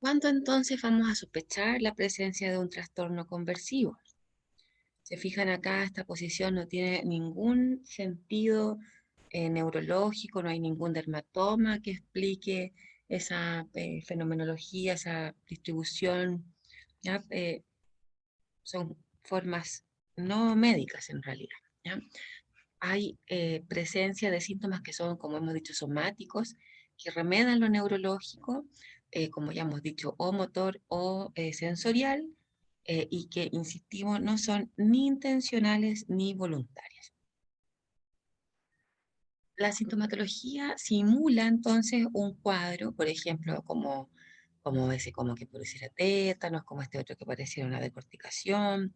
¿Cuándo entonces vamos a sospechar la presencia de un trastorno conversivo? Se fijan acá, esta posición no tiene ningún sentido neurológico, no hay ningún dermatoma que explique esa fenomenología, esa distribución, ¿ya? Son formas no médicas en realidad, ¿ya? Hay presencia de síntomas que son, como hemos dicho, somáticos, que remedan lo neurológico, como ya hemos dicho, o motor o sensorial, y que, insistimos, no son ni intencionales ni voluntarias. La sintomatología simula entonces un cuadro, por ejemplo, como ese como que pareciera tétanos, como este otro que pareciera una decorticación,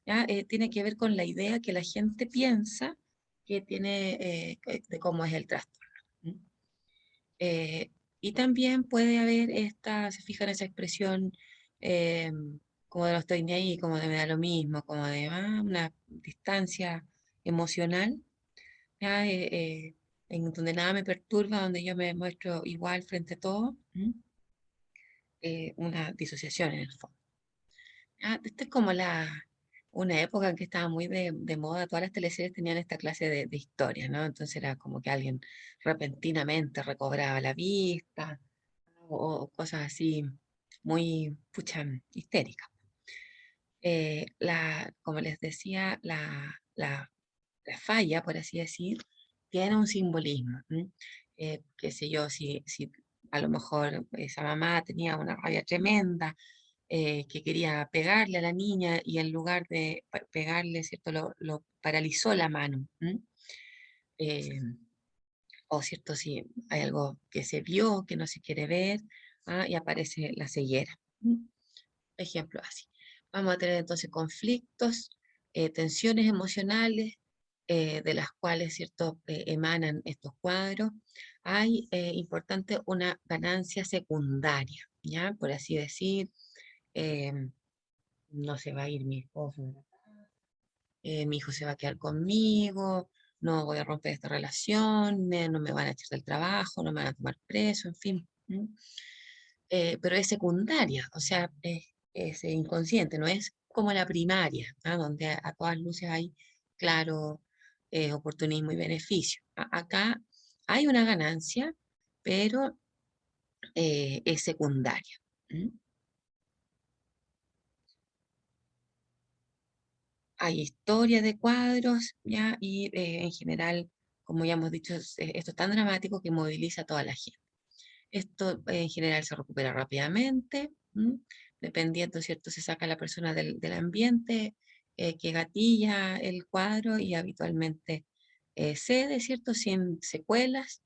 ¿ya? Tiene que ver con la idea que la gente piensa que tiene de cómo es el trastorno. ¿M? Eh, y también puede haber esta, se fijan esa expresión eh, como de no estoy ni ahí, como de me da lo mismo, como de una distancia emocional, ¿ya? En donde nada me perturba, donde yo me muestro igual frente a todo, una disociación en el fondo. Esta es como una época en que estaba muy de moda, todas las teleseries tenían esta clase de historias, ¿no? Entonces era como que alguien repentinamente recobraba la vista o cosas así muy, pucha, histéricas. Como les decía, la falla, por así decir, tiene un simbolismo. Qué sé yo, si a lo mejor esa mamá tenía una rabia tremenda, que quería pegarle a la niña y en lugar de pegarle, ¿cierto? Lo paralizó la mano. Eh, o, ¿cierto? Si hay algo que se vio, que no se quiere ver, y aparece la ceguera. Ejemplo así. Vamos a tener entonces conflictos, tensiones emocionales, de las cuales, ¿cierto? Emanan estos cuadros. Hay, importante, una ganancia secundaria, ¿ya? Por así decir, em, no se va a ir mi esposo, mi hijo se va a quedar conmigo, no voy a romper esta relación, no me van a echar del trabajo, no me van a tomar preso, en fin. Pero es secundaria, o sea, es inconsciente, no es como la primaria, donde a todas luces hay claro oportunismo y beneficio. Acá hay una ganancia, pero es secundaria. ¿M? Hay historia de cuadros, ¿ya? Y en general, como ya hemos dicho, esto es tan dramático que moviliza a toda la gente. Esto en general se recupera rápidamente, dependiendo, ¿cierto? Se saca a la persona del ambiente que gatilla el cuadro y habitualmente cede, ¿cierto? Sin secuelas,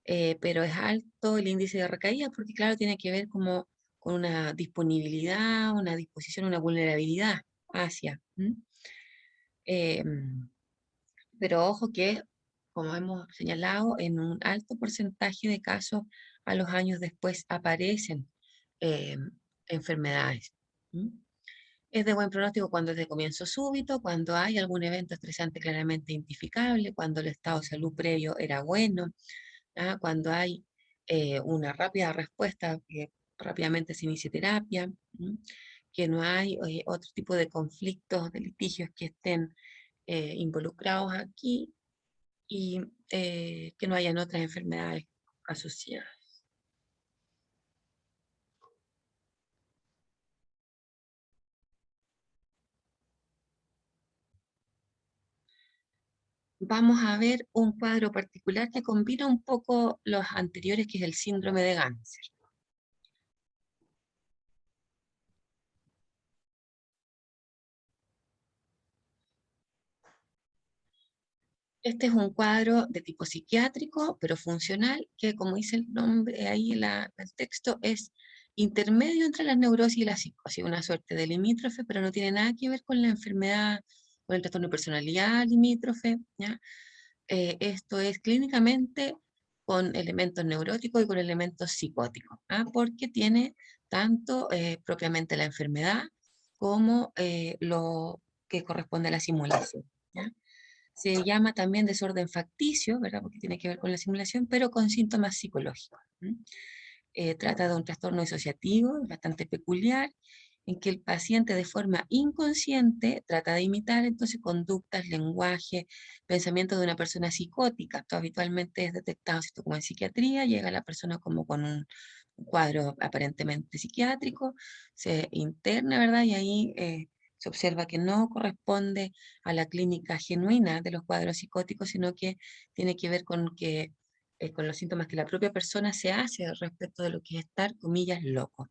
pero es alto el índice de recaída porque, claro, tiene que ver como con una disponibilidad, una disposición, una vulnerabilidad hacia. Em, pero ojo que, como hemos señalado, en un alto porcentaje de casos a los años después aparecen eh, enfermedades. ¿M? Es de buen pronóstico cuando es de comienzo súbito, cuando hay algún evento estresante claramente identificable, cuando el estado de salud previo era bueno, cuando hay una rápida respuesta, que rápidamente se inicie terapia, que no hay otro tipo de conflictos, de litigios que estén involucrados aquí y que no hayan otras enfermedades asociadas. Vamos a ver un cuadro particular que combina un poco los anteriores, que es el síndrome de Ganser. Este es un cuadro de tipo psiquiátrico, pero funcional, que como dice el nombre ahí en el texto, es intermedio entre la neurosis y la psicosis, una suerte de limítrofe, pero no tiene nada que ver con la enfermedad, con el trastorno de personalidad limítrofe, ¿ya? Esto es clínicamente con elementos neuróticos y con elementos psicóticos, porque tiene tanto propiamente la enfermedad como lo que corresponde a la simulación, ¿ya? Se llama también desorden facticio, ¿verdad? Porque tiene que ver con la simulación, pero con síntomas psicológicos. trata de un trastorno disociativo bastante peculiar, en que el paciente de forma inconsciente trata de imitar entonces conductas, lenguaje, pensamientos de una persona psicótica. Esto habitualmente es detectado, ¿cierto?, como en psiquiatría, llega la persona como con un cuadro aparentemente psiquiátrico, se interna, ¿verdad? Y ahí se observa que no corresponde a la clínica genuina de los cuadros psicóticos, sino que tiene que ver con que con los síntomas que la propia persona se hace respecto de lo que es estar, comillas, loco.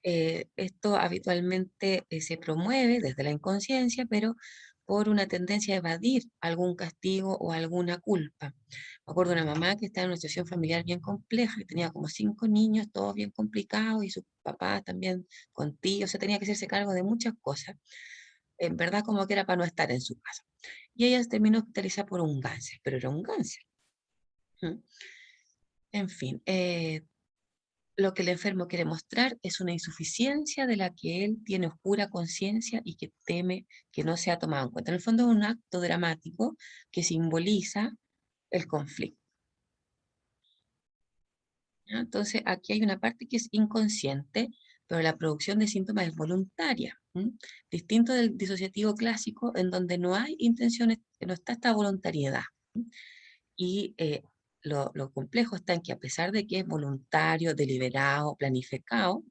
Esto habitualmente se promueve desde la inconsciencia, pero por una tendencia a evadir algún castigo o alguna culpa. Me acuerdo de una mamá que estaba en una situación familiar bien compleja, que tenía como 5 niños, todos bien complicados, y su papá también con tíos, o sea, tenía que hacerse cargo de muchas cosas. En verdad, como que era para no estar en su casa. Y ella se terminó hospitalizada por un cáncer, pero era un cáncer. ¿Mm? En fin, lo que el enfermo quiere mostrar es una insuficiencia de la que él tiene oscura conciencia y que teme que no sea tomado en cuenta. En el fondo es un acto dramático que simboliza el conflicto, ¿ya? Entonces aquí hay una parte que es inconsciente, pero la producción de síntomas es voluntaria. Distinto del disociativo clásico, en donde no hay intenciones, que no está esta voluntariedad. Y lo complejo está en que a pesar de que es voluntario, deliberado, planificado,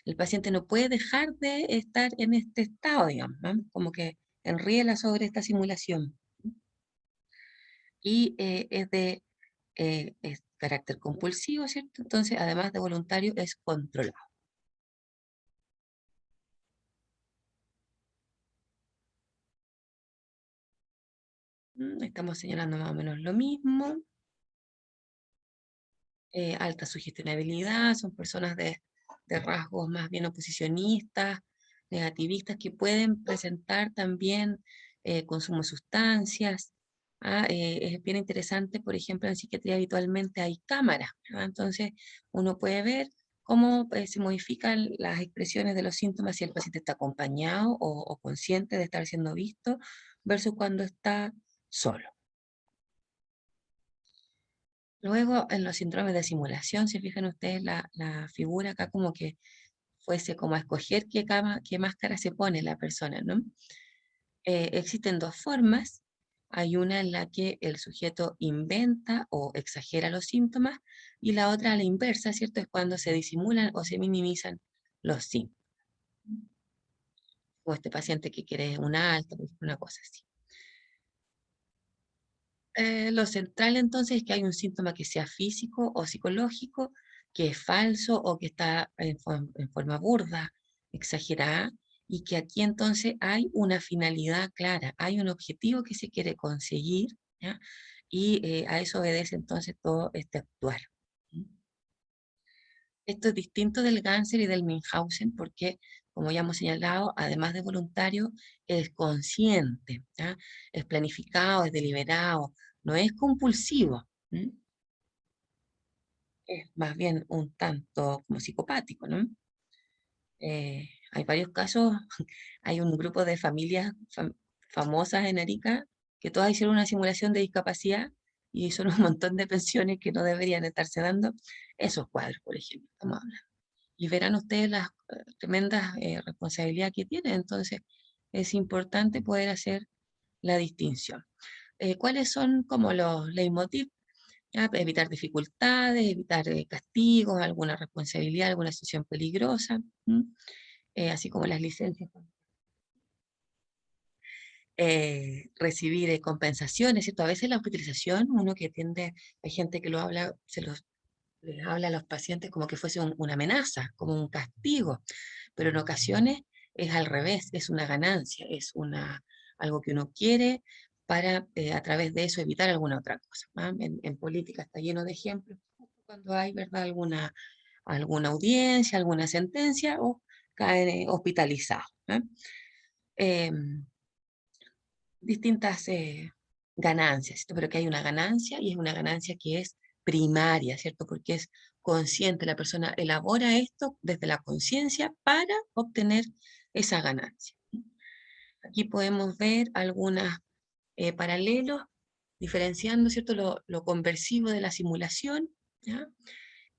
el paciente no puede dejar de estar en este estado, digamos, ¿no? Como que enriela sobre esta simulación. Y es carácter compulsivo, ¿cierto? Entonces, además de voluntario, es controlado. Estamos señalando más o menos lo mismo. Alta sugestionabilidad, son personas de rasgos más bien oposicionistas, negativistas, que pueden presentar también consumo de sustancias. Es bien interesante, por ejemplo, en psiquiatría habitualmente hay cámaras, ¿verdad? Entonces uno puede ver cómo se modifican las expresiones de los síntomas si el paciente está acompañado o consciente de estar siendo visto versus cuando está solo. Luego, en los síndromes de simulación, si fijan ustedes la figura acá como que fuese como a escoger qué máscara se pone la persona, ¿no? Existen dos formas. Hay una en la que el sujeto inventa o exagera los síntomas y la otra a la inversa, ¿cierto? Es cuando se disimulan o se minimizan los síntomas. O este paciente que quiere una alta, por ejemplo, una cosa así. Lo central entonces es que hay un síntoma que sea físico o psicológico, que es falso o que está en forma burda, exagerada, y que aquí entonces hay una finalidad clara, hay un objetivo que se quiere conseguir, ¿ya? Y a eso obedece entonces todo este actuar. ¿Mm? Esto es distinto del Ganser y del Minhausen porque, como ya hemos señalado, además de voluntario, es consciente, ¿ya? Es planificado, es deliberado, no es compulsivo, ¿m? Es más bien un tanto como psicopático, ¿no? Hay varios casos, hay un grupo de familias famosas en Arica que todas hicieron una simulación de discapacidad y son un montón de pensiones que no deberían estarse dando. Esos cuadros, por ejemplo, estamos hablando. Y verán ustedes las tremendas responsabilidades que tienen. Entonces, es importante poder hacer la distinción. ¿Cuáles son como los leitmotiv? ¿Ya? Evitar dificultades, evitar castigos, alguna responsabilidad, alguna situación peligrosa, así como las licencias. Recibir compensaciones, ¿cierto? A veces la hospitalización, uno que tiende, hay gente que lo habla, les habla a los pacientes como que fuese una amenaza, como un castigo, pero en ocasiones es al revés, es una ganancia, algo que uno quiere para a través de eso evitar alguna otra cosa. En política está lleno de ejemplos, cuando hay, ¿verdad?, alguna audiencia, alguna sentencia, o caen hospitalizados. Em, Distintas ganancias, ¿cierto? Pero que hay una ganancia y es una ganancia que es primaria, ¿cierto? Porque es consciente, la persona elabora esto desde la conciencia para obtener esa ganancia. Aquí podemos ver algunos paralelos, diferenciando, ¿cierto?, lo conversivo de la simulación, ¿ya?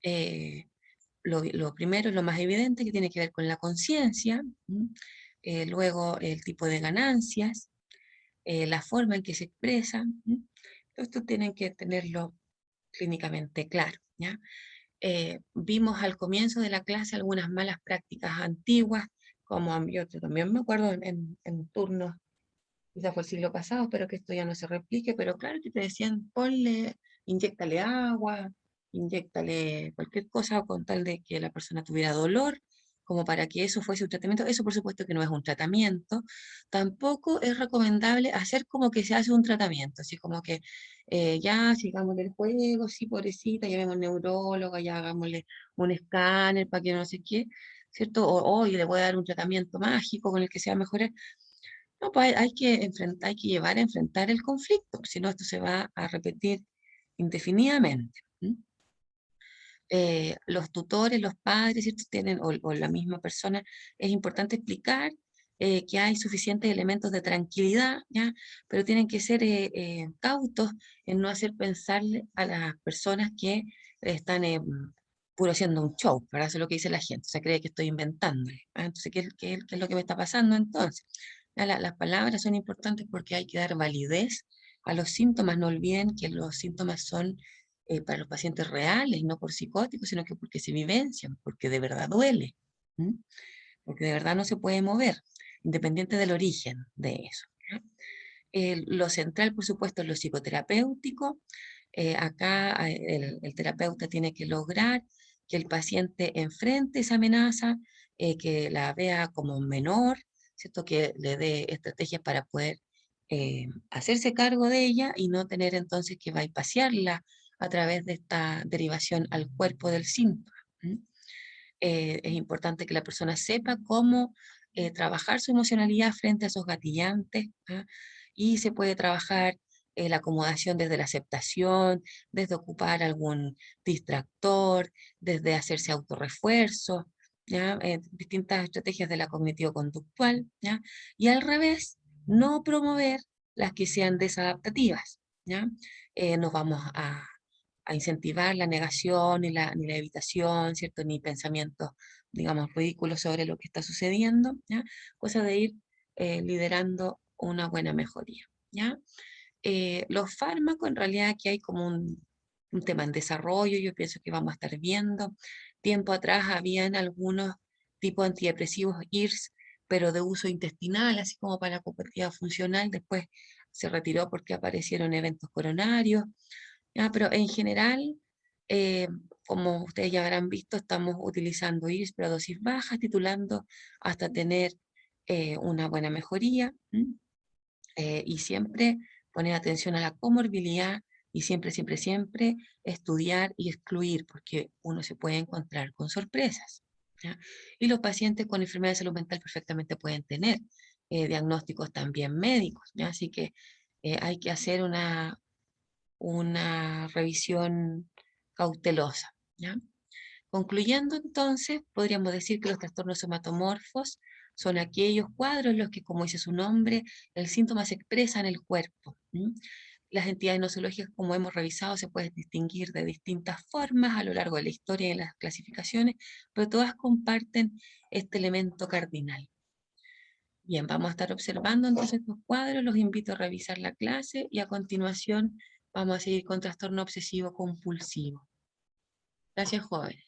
Lo primero, lo más evidente, que tiene que ver con la conciencia, luego el tipo de ganancias, la forma en que se expresa. Esto tienen que tenerlo clínicamente claro, ¿ya? Vimos al comienzo de la clase algunas malas prácticas antiguas, como yo también me acuerdo en turnos, quizás fue el siglo pasado, espero que esto ya no se replique, pero claro que te decían, ponle, inyéctale agua, inyéctale cualquier cosa con tal de que la persona tuviera dolor, como para que eso fuese un tratamiento. Eso por supuesto que no es un tratamiento. Tampoco es recomendable hacer como que se hace un tratamiento, así como que ya sigamos el juego, sí, pobrecita, ya vemos neuróloga, ya hagámosle un escáner para que no sé qué, ¿cierto? O hoy le voy a dar un tratamiento mágico con el que se va a mejorar. No, pues hay que enfrentar, hay que llevar a enfrentar el conflicto, si no esto se va a repetir indefinidamente. Los tutores, los padres, ¿cierto? Tienen, o la misma persona, es importante explicar que hay suficientes elementos de tranquilidad, ¿ya? Pero tienen que ser cautos en no hacer pensarle a las personas que están puro haciendo un show, ¿verdad? Eso es lo que dice la gente, se cree que estoy inventándole. Entonces, ¿qué es lo que me está pasando entonces? Las palabras son importantes porque hay que dar validez a los síntomas. No olviden que los síntomas son para los pacientes reales, no por psicóticos, sino que porque se vivencian, porque de verdad duele, ¿m? Porque de verdad no se puede mover, independiente del origen de eso, ¿ya? Lo central, por supuesto, es lo psicoterapéutico. Acá el terapeuta tiene que lograr que el paciente enfrente esa amenaza, que la vea como menor, ¿cierto? Que le dé estrategias para poder hacerse cargo de ella y no tener entonces que bypassarla a través de esta derivación al cuerpo del síntoma. Es importante que la persona sepa cómo trabajar su emocionalidad frente a esos gatillantes, ¿ah? Y se puede trabajar la acomodación desde la aceptación, desde ocupar algún distractor, desde hacerse autorrefuerzo, ¿ya? Distintas estrategias de la cognitivo-conductual, ¿ya? Y al revés, no promover las que sean desadaptativas, ¿ya? Nos vamos a incentivar la negación ni la evitación, ¿cierto? Ni pensamientos, digamos, ridículos sobre lo que está sucediendo, ¿ya? Cosa de ir liderando una buena mejoría, ¿ya? Los fármacos, en realidad aquí hay como un tema en desarrollo, yo pienso que vamos a estar viendo. Tiempo atrás habían algunos tipos antidepresivos IRS, pero de uso intestinal, así como para la cooperativa funcional, después se retiró porque aparecieron eventos coronarios. Pero en general, eh, como ustedes ya habrán visto, estamos utilizando IRS pero a dosis bajas, titulando hasta tener una buena mejoría. Y siempre poner atención a la comorbilidad y siempre, siempre, siempre estudiar y excluir, porque uno se puede encontrar con sorpresas, ¿ya? Y los pacientes con enfermedad de salud mental perfectamente pueden tener diagnósticos también médicos, ¿ya? Así que hay que hacer una revisión cautelosa, ¿ya? Concluyendo entonces, podríamos decir que los trastornos somatomorfos son aquellos cuadros en los que, como dice su nombre, el síntoma se expresa en el cuerpo. Las entidades nosológicas, como hemos revisado, se pueden distinguir de distintas formas a lo largo de la historia y de las clasificaciones, pero todas comparten este elemento cardinal. Bien, vamos a estar observando entonces estos cuadros, los invito a revisar la clase y a continuación vamos a seguir con trastorno obsesivo compulsivo. Gracias, jóvenes.